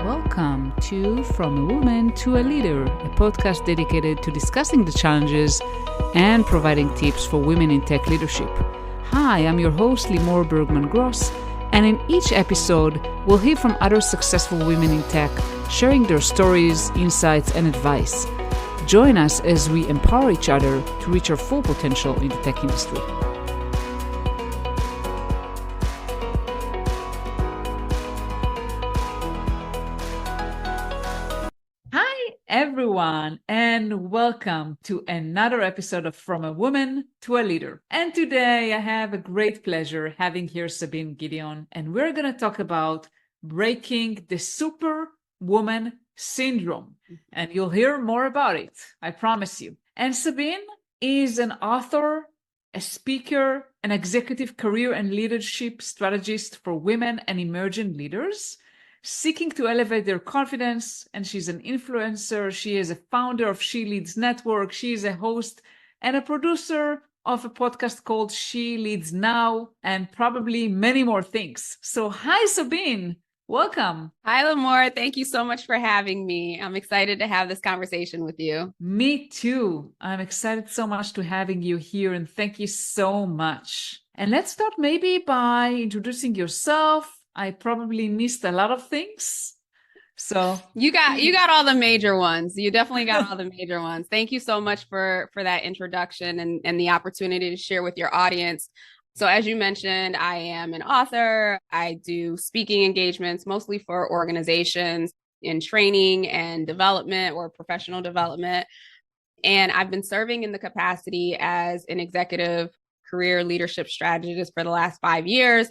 Welcome to From a Woman to a Leader, a podcast dedicated to discussing the challenges and providing tips for women in tech leadership. Hi, I'm your host, Limor Bergman-Gross, and in each episode, we'll hear from other successful women in tech, sharing their stories, insights, and advice. Join us as we empower each other to reach our full potential in the tech industry. Everyone, and welcome to another episode of From a Woman to a Leader. And today I have a great pleasure having here Sabine Gedeon, and we're going to talk about breaking the Superwoman Syndrome. And you'll hear more about it, I promise you. And Sabine is an author, a speaker, an executive career and leadership strategist for women and emerging leaders seeking to elevate their confidence, and she's an influencer. She is a founder of She Leads Network. She is a host and a producer of a podcast called She Leads Now, and probably many more things. So hi, Sabine. Welcome. Hi, Limor. Thank you so much for having me. I'm excited to have this conversation with you. Me too. I'm excited so much to having you here, and thank you so much. And let's start maybe by introducing yourself. I probably missed a lot of things. So you got all the major ones. You definitely got all the major ones. Thank you so much for that introduction and the opportunity to share with your audience. So as you mentioned, I am an author. I do speaking engagements, mostly for organizations in training and development or professional development. And I've been serving in the capacity as an executive career leadership strategist for the last 5 years.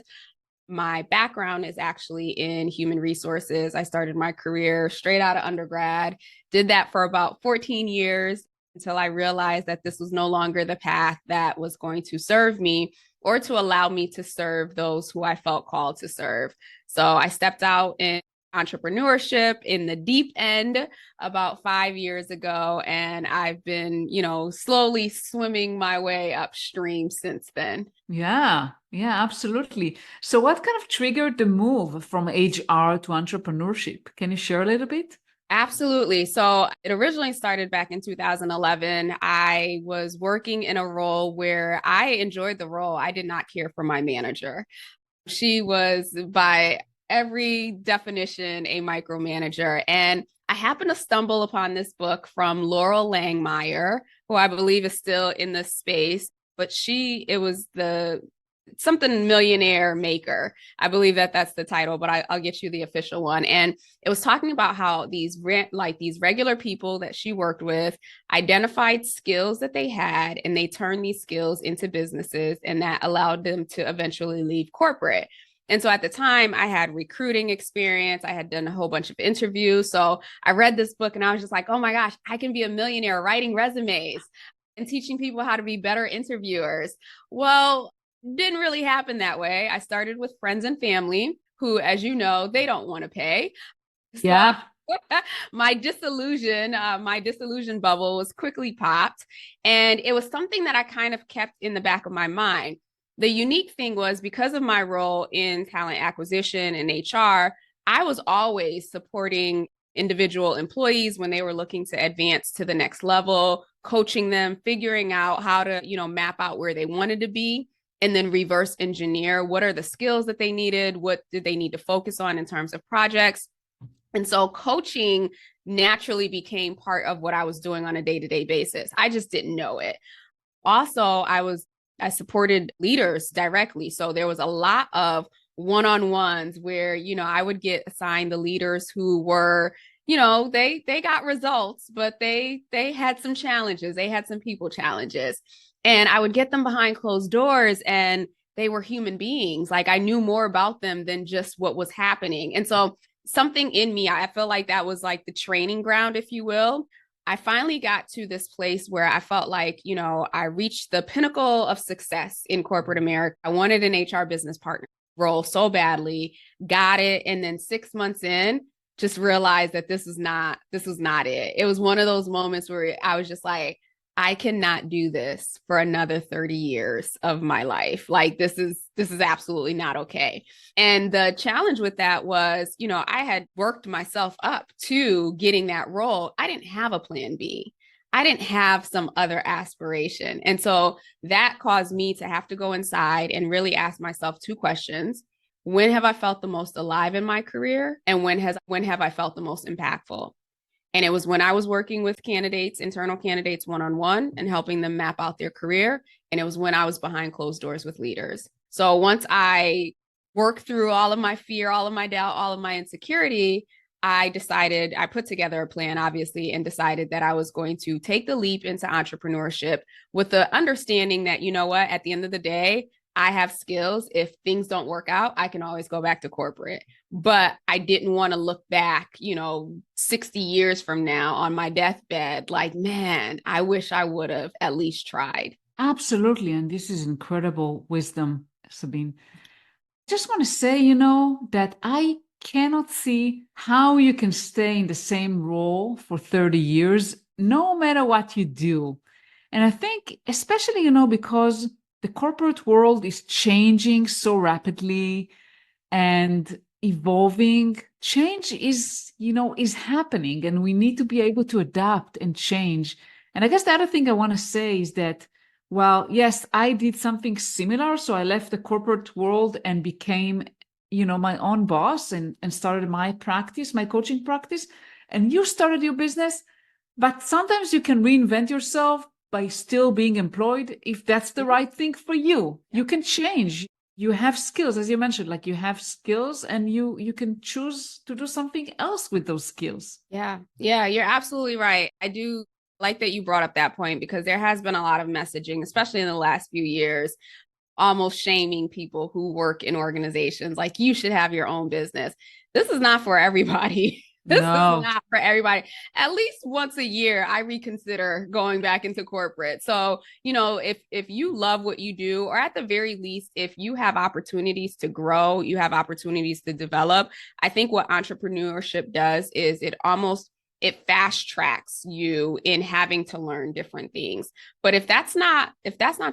My background is actually in human resources. I started my career straight out of undergrad, did that for about 14 years until I realized that this was no longer the path that was going to serve me or to allow me to serve those who I felt called to serve. So I stepped out in entrepreneurship in the deep end about 5 years ago, and I've been, slowly swimming my way upstream since then. Yeah, absolutely. So what kind of triggered the move from HR to entrepreneurship? Can you share a little bit? Absolutely. So it originally started back in 2011. I was working in a role where I enjoyed the role. I did not care for my manager. She was, by every definition, a micromanager. And I happened to stumble upon this book from Laurel Langmeyer, who I believe is still in this space, but it was the something millionaire maker. I believe that's the title, but I'll get you the official one. And it was talking about how these regular people that she worked with identified skills that they had, and they turned these skills into businesses, and that allowed them to eventually leave corporate. And so at the time, I had recruiting experience. I had done a whole bunch of interviews. So I read this book and I was just like, oh my gosh, I can be a millionaire writing resumes and teaching people how to be better interviewers. Well, didn't really happen that way. I started with friends and family who, as you know, they don't want to pay. Yeah. My disillusion bubble was quickly popped. And it was something that I kind of kept in the back of my mind. The unique thing was, because of my role in talent acquisition and HR, I was always supporting individual employees when they were looking to advance to the next level, coaching them, figuring out how to, map out where they wanted to be, and then reverse engineer what are the skills that they needed, what did they need to focus on in terms of projects. And so coaching naturally became part of what I was doing on a day-to-day basis. I just didn't know it. Also, I supported leaders directly. So there was a lot of one-on-ones where, I would get assigned the leaders who were, they got results, but they had some challenges. They had some people challenges. And I would get them behind closed doors, and they were human beings. Like, I knew more about them than just what was happening. And so something in me, I feel like that was like the training ground, if you will. I finally got to this place where I felt like, I reached the pinnacle of success in corporate America. I wanted an HR business partner role so badly, got it. And then 6 months in, just realized that this was not it. It was one of those moments where I was just like, I cannot do this for another 30 years of my life. Like this is absolutely not okay. And the challenge with that was, I had worked myself up to getting that role. I didn't have a plan B. I didn't have some other aspiration. And so that caused me to have to go inside and really ask myself two questions. When have I felt the most alive in my career? And when have I felt the most impactful? And it was when I was working with candidates, internal candidates one-on-one and helping them map out their career. And it was when I was behind closed doors with leaders. So once I worked through all of my fear, all of my doubt, all of my insecurity, I put together a plan, obviously, and decided that I was going to take the leap into entrepreneurship with the understanding that, you know what, at the end of the day, I have skills. If things don't work out, I can always go back to corporate. But I didn't want to look back, 60 years from now on my deathbed, like, man, I wish I would have at least tried. Absolutely. And this is incredible wisdom, Sabine. Just want to say, that I cannot see how you can stay in the same role for 30 years, no matter what you do. And I think, especially, because the corporate world is changing so rapidly and evolving. Change is happening, and we need to be able to adapt and change. And I guess the other thing I want to say is that, well, yes, I did something similar. So I left the corporate world and became, my own boss and started my practice, my coaching practice. And you started your business, but sometimes you can reinvent yourself by still being employed if that's the right thing for you. You can change. You have skills, as you mentioned, like you have skills and you can choose to do something else with those skills. Yeah, you're absolutely right. I do like that you brought up that point because there has been a lot of messaging, especially in the last few years, almost shaming people who work in organizations like you should have your own business. This is not for everybody. This is No. not for everybody. At least once a year, I reconsider going back into corporate. So, if you love what you do, or at the very least, if you have opportunities to grow, you have opportunities to develop, I think what entrepreneurship does is it fast tracks you in having to learn different things. But if that's not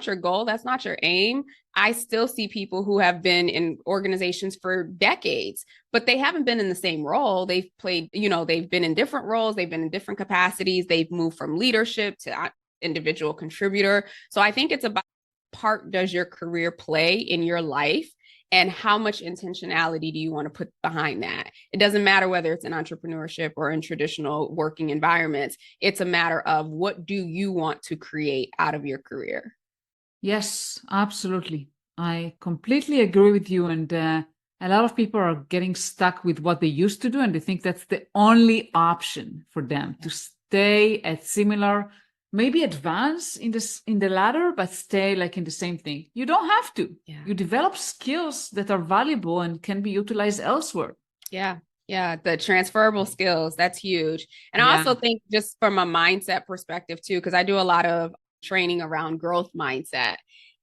your goal, that's not your aim, I still see people who have been in organizations for decades, but they haven't been in the same role. They've they've been in different roles, they've been in different capacities, they've moved from leadership to individual contributor. So I think it's about part does your career play in your life and how much intentionality do you want to put behind that? It doesn't matter whether it's in entrepreneurship or in traditional working environments. It's a matter of what do you want to create out of your career? Yes, absolutely. I completely agree with you. And a lot of people are getting stuck with what they used to do, and they think that's the only option for them to stay at similar, maybe advance in the ladder, but stay like in the same thing. You don't have to. Yeah. You develop skills that are valuable and can be utilized elsewhere. Yeah. Yeah. The transferable skills, that's huge. And I also think just from a mindset perspective too, because I do a lot of training around growth mindset.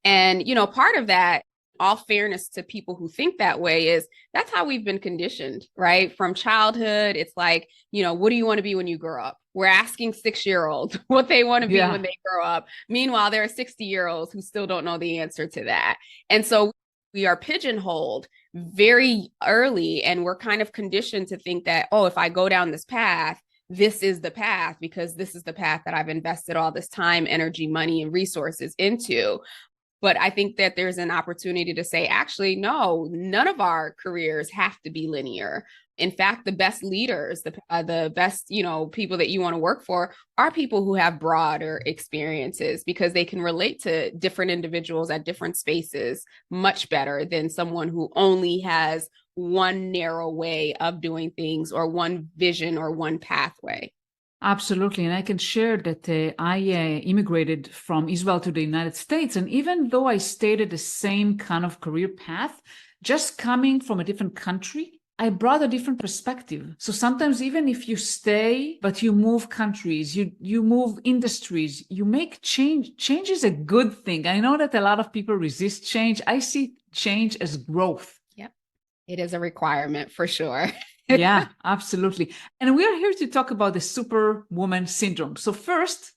And, part of that, all fairness to people who think that way, is that's how we've been conditioned, right? From childhood, it's like, what do you want to be when you grow up? We're asking 6-year-olds what they want to be when they grow up. Meanwhile, there are 60-year-olds who still don't know the answer to that. And so we are pigeonholed very early, and we're kind of conditioned to think that, oh, if I go down this path, this is the path because this is the path that I've invested all this time, energy, money, and resources into. But I think that there's an opportunity to say, actually, no, none of our careers have to be linear. In fact, the best leaders, the best, people that you want to work for are people who have broader experiences because they can relate to different individuals at different spaces much better than someone who only has one narrow way of doing things or one vision or one pathway. Absolutely. And I can share that I immigrated from Israel to the United States. And even though I stayed at the same kind of career path, just coming from a different country, I brought a different perspective. So sometimes even if you stay, but you move countries, you move industries, you make change. Change is a good thing. I know that a lot of people resist change. I see change as growth. Yep. It is a requirement for sure. Yeah, absolutely. And we are here to talk about the Superwoman Syndrome. So first,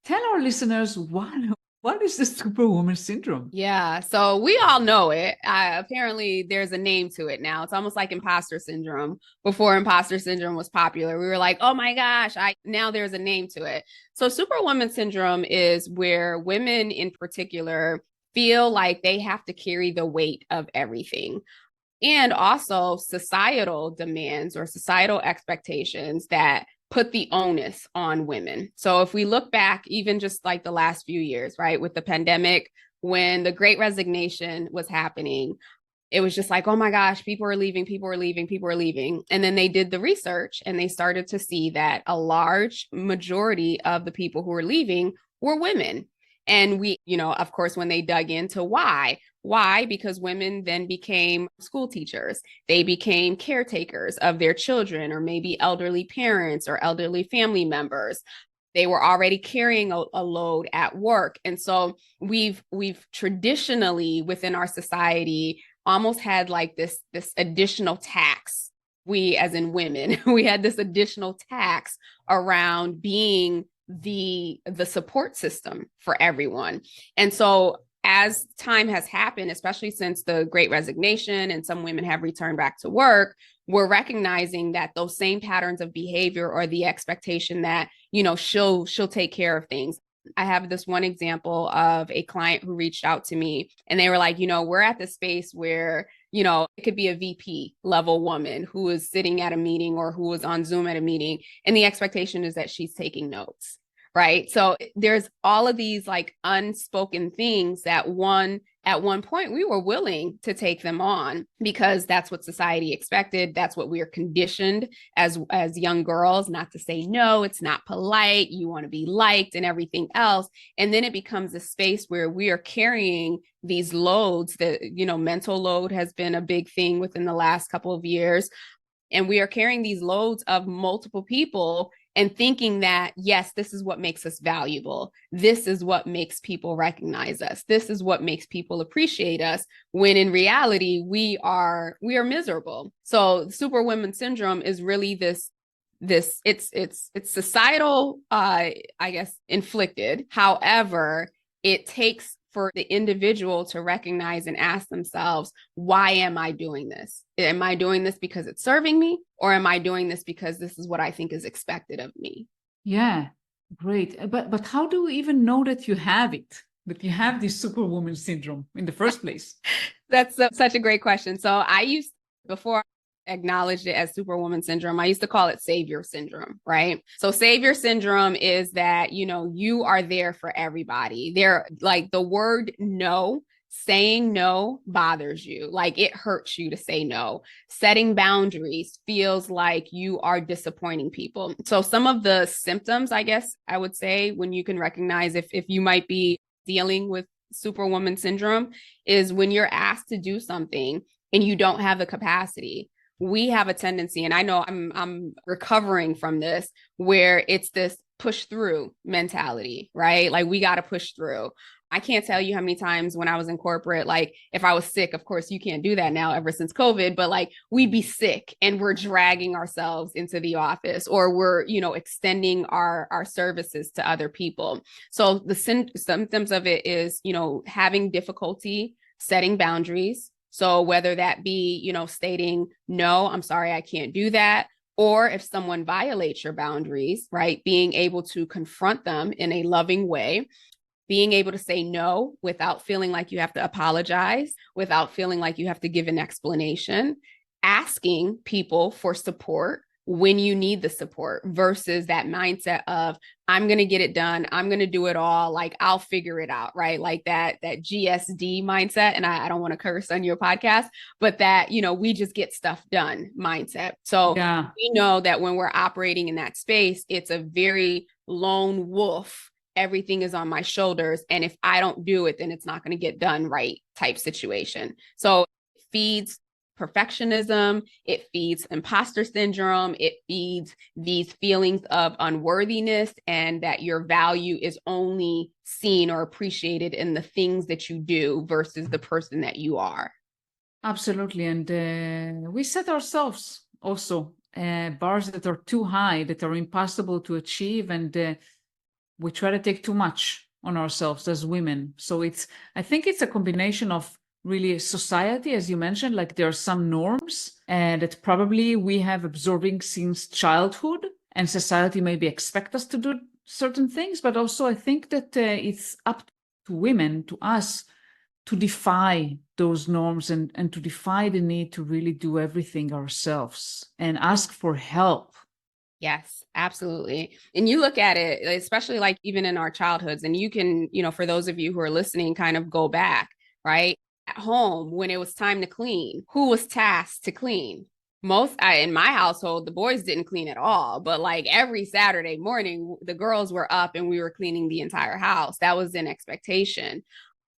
Tell our listeners what is the Superwoman Syndrome? Yeah, so we all know it. Apparently, there's a name to it now. It's almost like imposter syndrome. Before imposter syndrome was popular, we were like, "Oh my gosh!" Now there's a name to it. So, Superwoman syndrome is where women, in particular, feel like they have to carry the weight of everything, and also societal demands or societal expectations that put the onus on women. So if we look back, even just like the last few years, right, with the pandemic, when the great resignation was happening, it was just like, oh my gosh, people are leaving, people are leaving, people are leaving. And then they did the research and they started to see that a large majority of the people who were leaving were women. And we, of course, when they dug into why? Because women then became school teachers. They became caretakers of their children, or maybe elderly parents or elderly family members. They were already carrying a load at work. And so we've traditionally within our society almost had like this additional tax. We, as in women, we had this additional tax around being the support system for everyone. And so as time has happened, especially since the great resignation and some women have returned back to work, we're recognizing that those same patterns of behavior or the expectation that, she'll take care of things. I have this one example of a client who reached out to me and they were like, we're at the space where, it could be a VP level woman who is sitting at a meeting or who is on Zoom at a meeting. And the expectation is that she's taking notes. Right. So there's all of these like unspoken things that at one point we were willing to take them on because that's what society expected. That's what we are conditioned as young girls, not to say no, it's not polite. You want to be liked and everything else. And then it becomes a space where we are carrying these loads that, mental load has been a big thing within the last couple of years. And we are carrying these loads of multiple people and thinking that, yes, this is what makes us valuable. This is what makes people recognize us. This is what makes people appreciate us, when in reality, we are miserable. So Superwoman Syndrome is really this it's societal, I guess, inflicted. However, it takes for the individual to recognize and ask themselves, why am I doing this? Am I doing this because it's serving me? Or am I doing this because this is what I think is expected of me? Yeah, great. But how do we even know that you have it? That you have this Superwoman syndrome in the first place? That's such a great question. So before acknowledged it as Superwoman Syndrome, I used to call it Savior Syndrome, right? So Savior Syndrome is that, you are there for everybody. They're like the word no, saying no bothers you. Like it hurts you to say no. Setting boundaries feels like you are disappointing people. So some of the symptoms, I guess I would say, when you can recognize if you might be dealing with Superwoman Syndrome, is when you're asked to do something and you don't have the capacity. We have a tendency, and I know I'm recovering from this, where it's this push through mentality, right? Like we got to push through. I can't tell you how many times when I was in corporate, like if I was sick, of course you can't do that now ever since COVID, but like we'd be sick and we're dragging ourselves into the office, or we're, extending our services to other people. So the symptoms of it is, having difficulty setting boundaries. So whether that be, stating, no, I'm sorry, I can't do that. Or if someone violates your boundaries, right, being able to confront them in a loving way, being able to say no without feeling like you have to apologize, without feeling like you have to give an explanation, asking people for support when you need the support versus that mindset of, I'm going to get it done. I'm going to do it all. Like I'll figure it out, right? Like that GSD mindset. And I don't want to curse on your podcast, but that, we just get stuff done mindset. So Yeah. we know that when we're operating in that space, it's a very lone wolf. Everything is on my shoulders. And if I don't do it, then it's not going to get done right type situation. So it feeds perfectionism, it feeds imposter syndrome, it feeds these feelings of unworthiness and that your value is only seen or appreciated in the things that you do versus the person that you are. Absolutely. And we set ourselves also bars that are too high, that are impossible to achieve. And we try to take too much on ourselves as women. So I think it's a combination of really society, as you mentioned, like there are some norms and that probably we have absorbing since childhood, and society maybe expect us to do certain things. But also I think that it's up to women, to us, to defy those norms and to defy the need to really do everything ourselves and ask for help. Yes, absolutely. And you look at it, especially like even in our childhoods, and you can, for those of you who are listening, kind of go back, right? At home, when it was time to clean, who was tasked to clean? In my household, the boys didn't clean at all, but like every Saturday morning, the girls were up and we were cleaning the entire house. That was an expectation.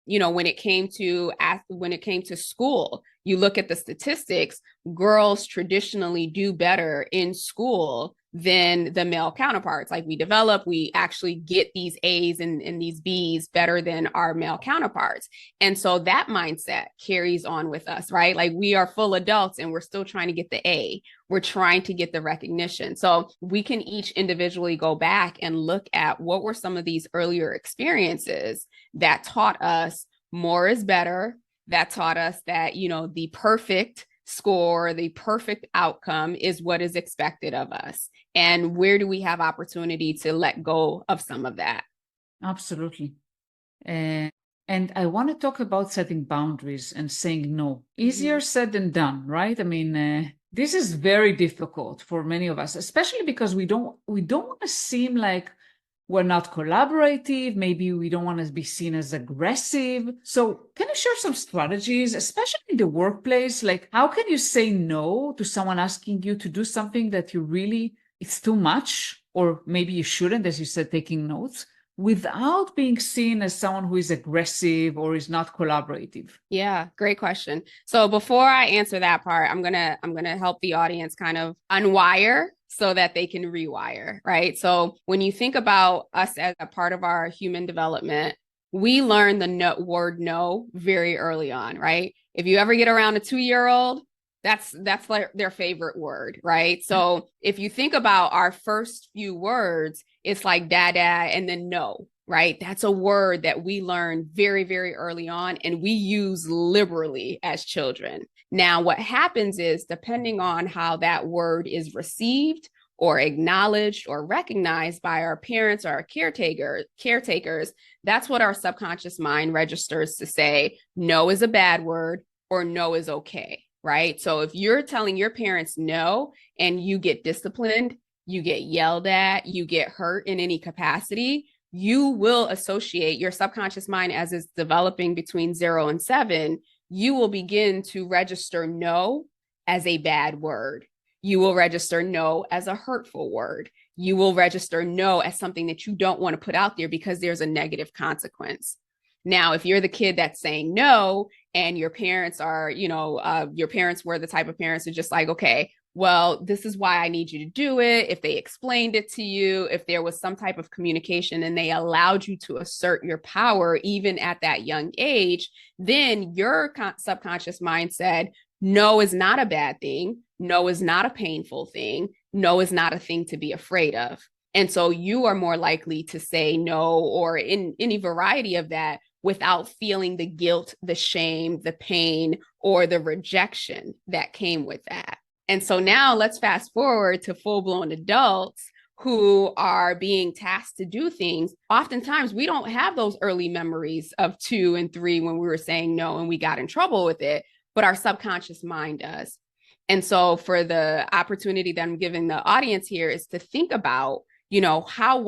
When it came to school, you look at the statistics, girls traditionally do better in school than the male counterparts. Like we actually get these A's and these B's better than our male counterparts. And so that mindset carries on with us, right? Like we are full adults and we're still trying to get the A. We're trying to get the recognition. So we can each individually go back and look at what were some of these earlier experiences that taught us more is better, that taught us that, the perfect score, the perfect outcome is what is expected of us. And where do we have opportunity to let go of some of that? Absolutely. And I want to talk about setting boundaries and saying no. Easier said than done, right? I mean, this is very difficult for many of us, especially because we don't want to seem like we're not collaborative. Maybe we don't want to be seen as aggressive. So can you share some strategies, especially in the workplace? Like how can you say no to someone asking you to do something that it's too much, or maybe you shouldn't, as you said, taking notes, without being seen as someone who is aggressive or is not collaborative? Yeah, great question. So before I answer that part, I'm gonna help the audience kind of unwire so that they can rewire, right? So when you think about us as a part of our human development, we learn the word no very early on, right? If you ever get around a 2-year-old, that's like their favorite word, right? So if you think about our first few words, it's like dada and then no, right? That's a word that we learn very, very early on and we use liberally as children. Now, what happens is, depending on how that word is received or acknowledged or recognized by our parents or our caretakers, that's what our subconscious mind registers to say no is a bad word or no is okay, right? So if you're telling your parents no and you get disciplined, you get yelled at, you get hurt in any capacity, you will associate your subconscious mind, as it's developing between 0 and 7, you will begin to register no as a bad word. You will register no as a hurtful word. You will register no as something that you don't want to put out there because there's a negative consequence. Now, if you're the kid that's saying no and your parents are, your parents were the type of parents who just like, okay, well, this is why I need you to do it. If they explained it to you, if there was some type of communication and they allowed you to assert your power, even at that young age, then your subconscious mind said, no is not a bad thing. No is not a painful thing. No is not a thing to be afraid of. And so you are more likely to say no, or in any variety of that, without feeling the guilt, the shame, the pain, or the rejection that came with that. And so now let's fast forward to full-blown adults who are being tasked to do things. Oftentimes, we don't have those early memories of 2 and 3 when we were saying no and we got in trouble with it, but our subconscious mind does. And so for the opportunity that I'm giving the audience here is to think about, how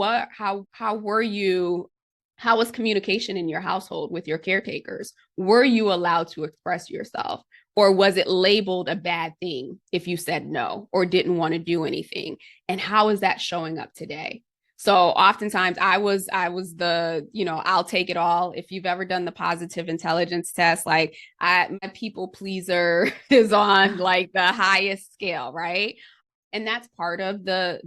was communication in your household with your caretakers? Were you allowed to express yourself? Or was it labeled a bad thing if you said no or didn't want to do anything? And how is that showing up today? So oftentimes I was the, I'll take it all. If you've ever done the positive intelligence test, like my people pleaser is on like the highest scale, right? And that's part of the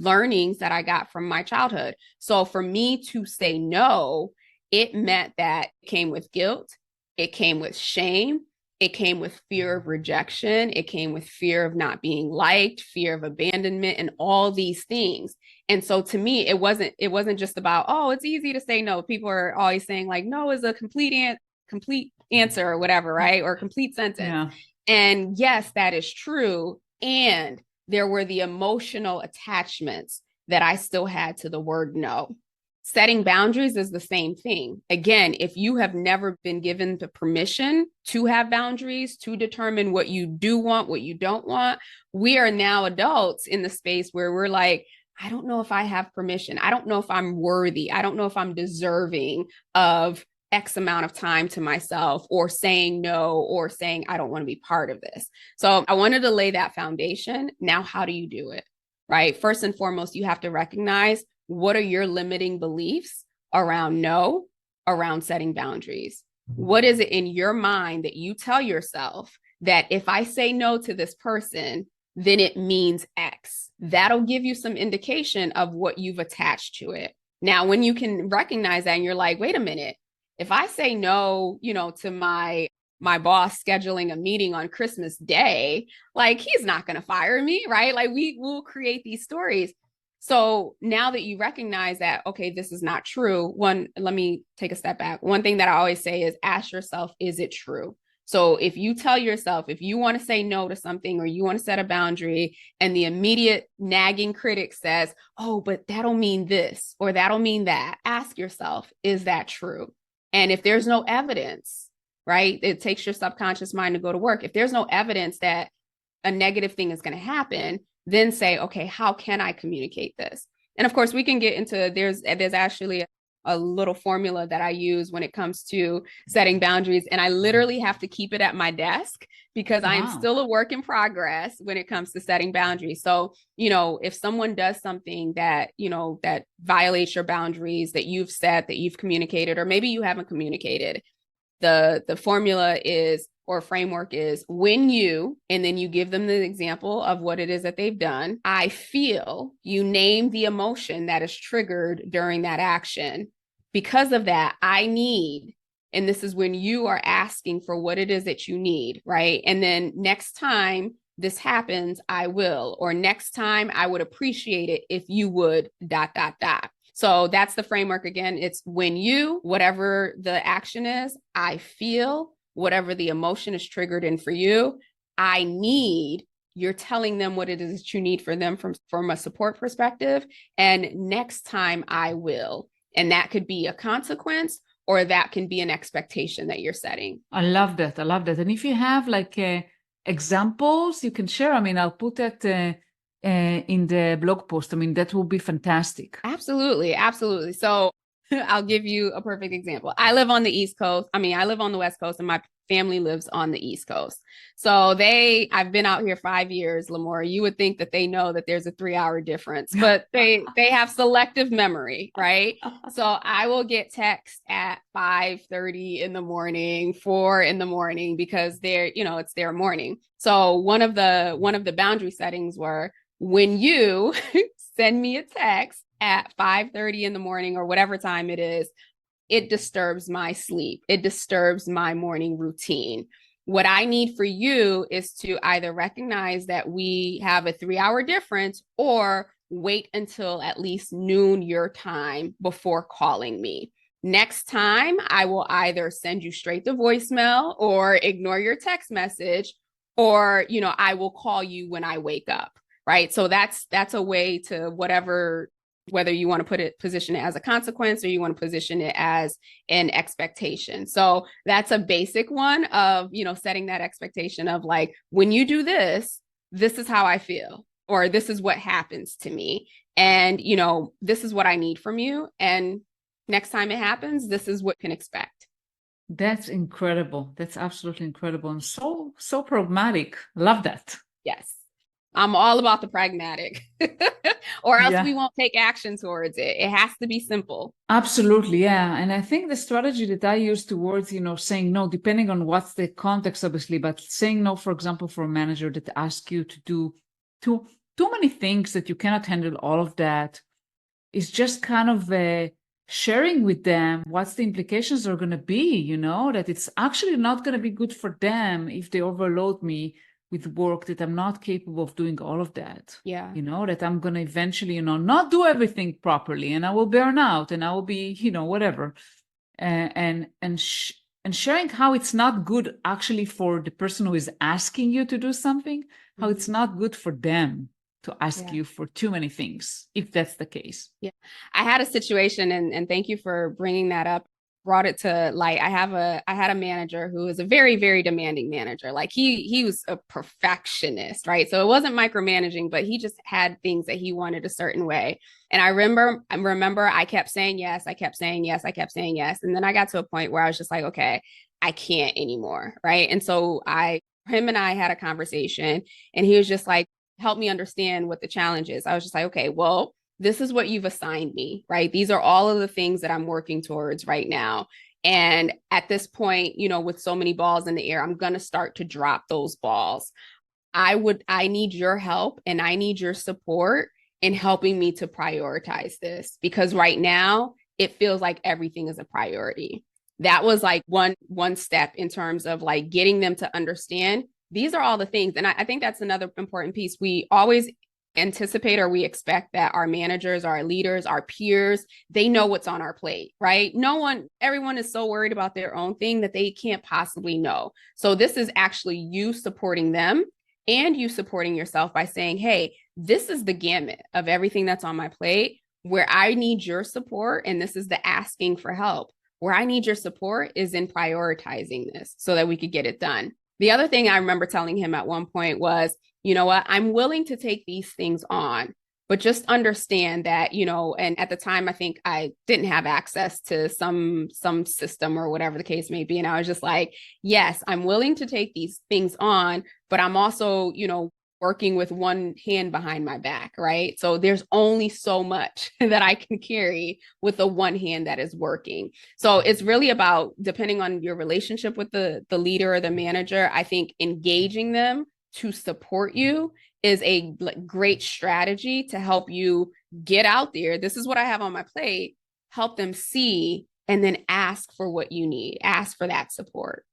learnings that I got from my childhood. So for me to say no, it meant that it came with guilt, it came with shame, It came with fear of rejection. It came with fear of not being liked, fear of abandonment, and all these things. And so to me, it wasn't just about, oh, it's easy to say no. People are always saying like no is a complete answer or whatever, right? Or complete sentence. Yeah. And yes, that is true. And there were the emotional attachments that I still had to the word no. Setting boundaries is the same thing. Again, if you have never been given the permission to have boundaries, to determine what you do want, what you don't want, we are now adults in the space where we're like, I don't know if I have permission. I don't know if I'm worthy. I don't know if I'm deserving of X amount of time to myself, or saying no, or saying I don't want to be part of this. So I wanted to lay that foundation. Now, how do you do it? Right? First and foremost, you have to recognize, what are your limiting beliefs around no, around setting boundaries? What is it in your mind that you tell yourself that if I say no to this person, then it means X? That'll give you some indication of what you've attached to it. Now, when you can recognize that and you're like, wait a minute, if I say no, to my boss scheduling a meeting on Christmas Day, like he's not going to fire me, right? Like we will create these stories. So now that you recognize that, okay, this is not true. Let me take a step back. One thing that I always say is ask yourself, is it true? So if you tell yourself, if you want to say no to something or you want to set a boundary, and the immediate nagging critic says, oh, but that'll mean this or that'll mean that, ask yourself, is that true? And if there's no evidence, right, it takes your subconscious mind to go to work. If there's no evidence that a negative thing is going to happen, then say, okay, how can I communicate this? And of course, we can get into, there's actually a little formula that I use when it comes to setting boundaries. And I literally have to keep it at my desk because I am still a work in progress when it comes to setting boundaries. So, if someone does something that, that violates your boundaries that you've set, that you've communicated, or maybe you haven't communicated, the formula is, or framework is, when you, and then you give them the example of what it is that they've done. I feel, you name the emotion that is triggered during that action. Because of that, I need, and this is when you are asking for what it is that you need, right? And then next time this happens, I will, or next time I would appreciate it if you would ... So that's the framework. Again, it's when you, whatever the action is, I feel, whatever the emotion is triggered in for you, I need, you're telling them what it is that you need for them from a support perspective. And next time I will. And that could be a consequence, or that can be an expectation that you're setting. I love that. I love that. And if you have like examples you can share, I mean, I'll put that in the blog post. I mean, that will be fantastic. Absolutely. Absolutely. So I'll give you a perfect example. I live on the East Coast. I mean, I live on the West Coast and my family lives on the East Coast. So I've been out here 5 years, Lamora. You would think that they know that there's a 3-hour difference, but they have selective memory, right? So I will get text at 5:30 in the morning, 4 in the morning, because it's their morning. So one of the boundary settings were, when you send me a text at 5:30 in the morning or whatever time it is, it disturbs my sleep. It disturbs my morning routine. What I need for you is to either recognize that we have a 3-hour difference, or wait until at least noon your time before calling me. Next time, I will either send you straight to voicemail or ignore your text message, or, I will call you when I wake up, right? So that's a way to whether you want to position it as a consequence or you want to position it as an expectation. So that's a basic one of, setting that expectation of like, when you do this, this is how I feel, or this is what happens to me. And, this is what I need from you. And next time it happens, this is what you can expect. That's incredible. That's absolutely incredible. And so pragmatic. Love that. Yes. I'm all about the pragmatic, or else we won't take action towards it. It has to be simple. Absolutely. Yeah. And I think the strategy that I use towards, saying no, depending on what's the context, obviously, but saying no, for example, for a manager that asks you to do too many things that you cannot handle all of that, is just kind of sharing with them what's the implications are going to be, that it's actually not going to be good for them if they overload me with work, that I'm not capable of doing all of that. Yeah. That I'm going to eventually, not do everything properly, and I will burn out, and I will be, whatever. And sharing how it's not good actually for the person who is asking you to do something, how it's not good for them to ask you for too many things, if that's the case. Yeah. I had a situation, and thank you for bringing that up, brought it to light. I had a manager who was a very, very demanding manager. Like he was a perfectionist, right? So it wasn't micromanaging, but he just had things that he wanted a certain way. And I remember I kept saying yes, I kept saying yes, I kept saying yes. And then I got to a point where I was just like, okay, I can't anymore. Right. And so him and I had a conversation, and he was just like, help me understand what the challenge is. I was just like, okay, well, this is what you've assigned me, right? These are all of the things that I'm working towards right now. And at this point, with so many balls in the air, I'm going to start to drop those balls. I need your help, and I need your support in helping me to prioritize this, because right now it feels like everything is a priority. That was like one step in terms of like getting them to understand these are all the things. And I think that's another important piece. We always anticipate, or we expect that our managers, our leaders, our peers, they know what's on our plate, right? Everyone is so worried about their own thing that they can't possibly know. So this is actually you supporting them and you supporting yourself by saying, hey, this is the gamut of everything that's on my plate where I need your support. And this is the asking for help. Where I need your support is in prioritizing this so that we could get it done. The other thing I remember telling him at one point was, you know what, I'm willing to take these things on, but just understand that, and at the time, I think I didn't have access to some system or whatever the case may be. And I was just like, yes, I'm willing to take these things on, but I'm also, working with one hand behind my back, right? So there's only so much that I can carry with the one hand that is working. So it's really about, depending on your relationship with the leader or the manager, I think engaging them to support you is a great strategy to help you get out there. This is what I have on my plate. Help them see, and then ask for what you need. Ask for that support.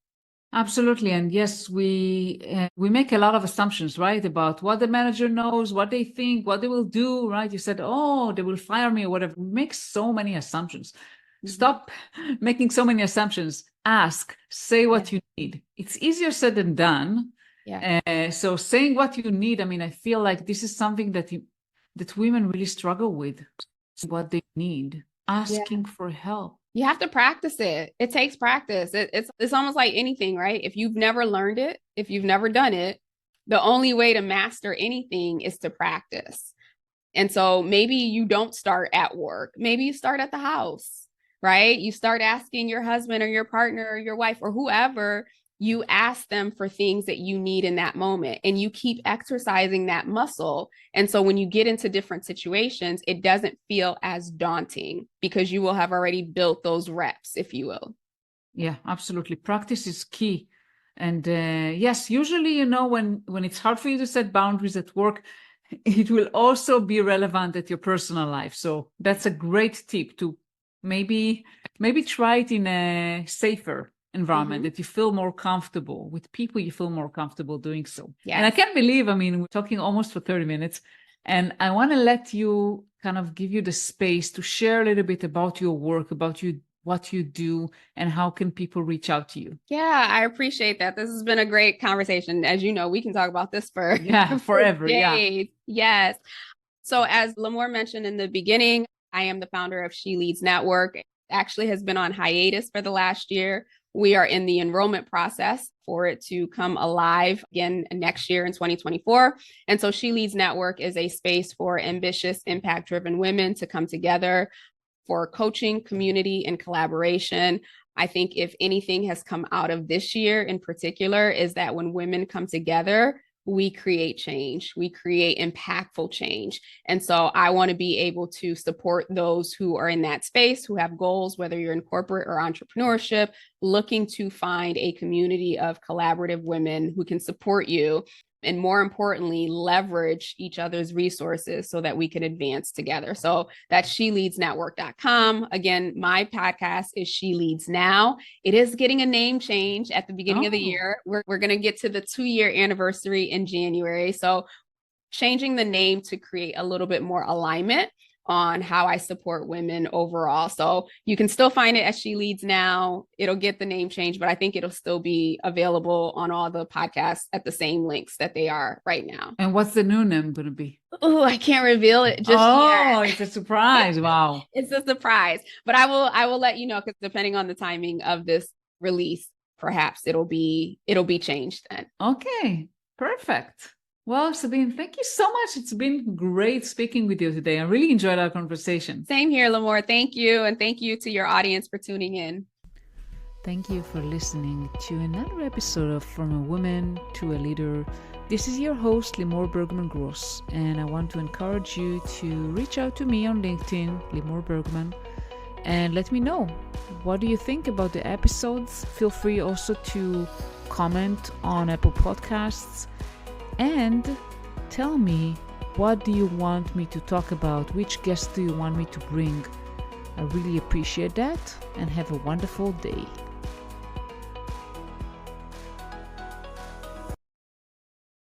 Absolutely. And yes, we make a lot of assumptions, right? About what the manager knows, what they think, what they will do, right? You said, oh, they will fire me or whatever. We make so many assumptions. Mm-hmm. Stop making so many assumptions. Ask, say what you need. It's easier said than done. Yeah. So saying what you need, I feel like this is something that women really struggle with, what they need, asking for help. You have to practice it. It takes practice. It's almost like anything, right? If you've never learned it, if you've never done it, the only way to master anything is to practice. And so maybe you don't start at work. Maybe you start at the house, right? You start asking your husband or your partner or your wife or whoever, you ask them for things that you need in that moment, and you keep exercising that muscle. And so when you get into different situations, it doesn't feel as daunting because you will have already built those reps, if you will. Yeah, absolutely. Practice is key. And yes, usually, when it's hard for you to set boundaries at work, it will also be relevant at your personal life. So that's a great tip to maybe try it in a safer environment, that you feel more comfortable with people, you feel more comfortable doing so. Yes. And I can't believe, we're talking almost for 30 minutes, and I want to let you kind of give you the space to share a little bit about your work, about what you do, and how can people reach out to you. Yeah, I appreciate that. This has been a great conversation. As you know, we can talk about this for forever. Days. Yeah. Yes. So as Lamore mentioned in the beginning, I am the founder of She Leads Network. It actually has been on hiatus for the last year. We are in the enrollment process for it to come alive again next year in 2024. And so She Leads Network is a space for ambitious, impact-driven women to come together for coaching, community, and collaboration. I think if anything has come out of this year in particular is that when women come together, we create change, we create impactful change. And so I want to be able to support those who are in that space, who have goals, whether you're in corporate or entrepreneurship, looking to find a community of collaborative women who can support you. and more importantly, leverage each other's resources so that we can advance together. So that's sheleadsnetwork.com. Again, my podcast is She Leads Now. It is getting a name change at the beginning of the year. We're going to get to the 2-year anniversary in January. So changing the name to create a little bit more alignment on how I support women overall. So you can still find it as She Leads Now. It'll get the name change, but I think it'll still be available on all the podcasts at the same links that they are right now. And what's the new name going to be? Oh, I can't reveal it just yet. Oh, it's a surprise. Wow. It's a surprise, but I will let you know, because depending on the timing of this release, perhaps it'll be changed then. Okay, perfect. Well, Sabine, thank you so much. It's been great speaking with you today. I really enjoyed our conversation. Same here, Limor. Thank you. And thank you to your audience for tuning in. Thank you for listening to another episode of From a Woman to a Leader. This is your host, Limor Bergman Gross, and I want to encourage you to reach out to me on LinkedIn, Limor Bergman, and let me know. What do you think about the episodes? Feel free also to comment on Apple Podcasts. And tell me, what do you want me to talk about? Which guests do you want me to bring? I really appreciate that, and have a wonderful day.